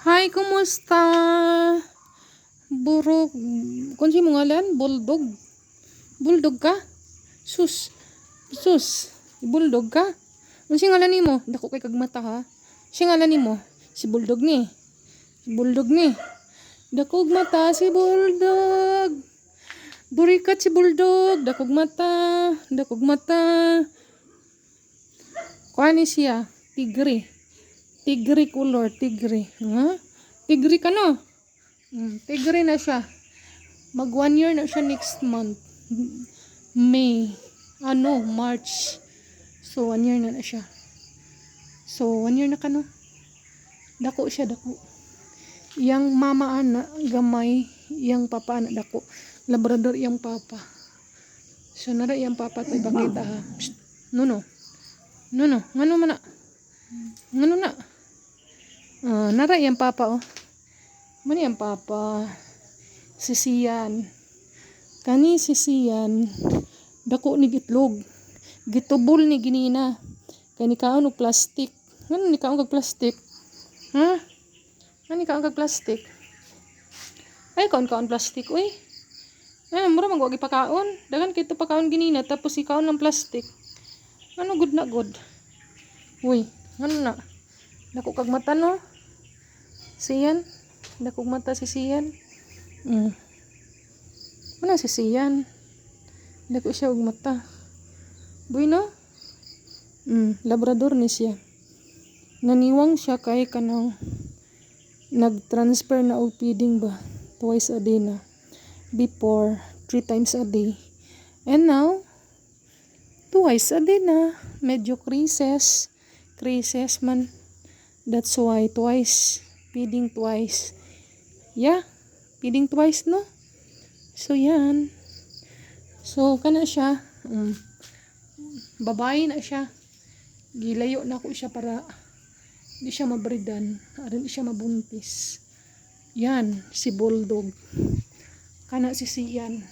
Hi, kumusta? Burok. Kung si mo ngalan? Bulldog. Bulldog ka? Sus. Sus. Bulldog ka? Ano si ngalan ni mo? Dako kay kagmata ha. Si ngalan ni mo? Si Bulldog ni. Si Bulldog ni. Dakog mata si Bulldog. Burikat si Bulldog. Dakog mata. Dakog mata. Kuha ni siya. Tigre. Tigre color. Tigre. Ha? Tigre ka no? Tigre na siya. Mag 1 year na siya next month. May. March. So 1 year na siya. So 1 year na ka no? Dako siya, dako. Yang mama ana gamay, yang papa ana dako. Labrador yang papa. So nara yang papa tay bakita ha. Psst. Nuno. Nuno, ngano man na? Ngano na? Nara yang papa oh. Mani yang papa. Sisiyan. Kani sisiyan. Dako ni gitlog. Gitubol ni ginina. Kani kaon og plastic. Ngano ni kaon og plastic? Ha? Ani kaon kag plastic? Ay kaon plastic uy. Mura man wag ipakaon. Dagan kay to pakaon ginina tapos ikaon ng plastic. Ano good na good? Uy, ano na? Dako kag mata no? Siyan. Dako mata si Siyan. Wala si Siyan. Dako siya og mata. Buy no? Labrador ni siya. Naniwang siya kay kanang nag-transfer na og feeding ba? Twice a day na. Before, 3 times a day. And now, twice a day na. Medyo creases. Creases man. That's why twice. Feeding twice. Yeah. Feeding twice, no? So, yan. So, kana siya. Babae na siya. Gilayo na ako siya para di siya mabridan. Aron di siya mabuntis. Yan. Si Bulldog. Kana si Siyan.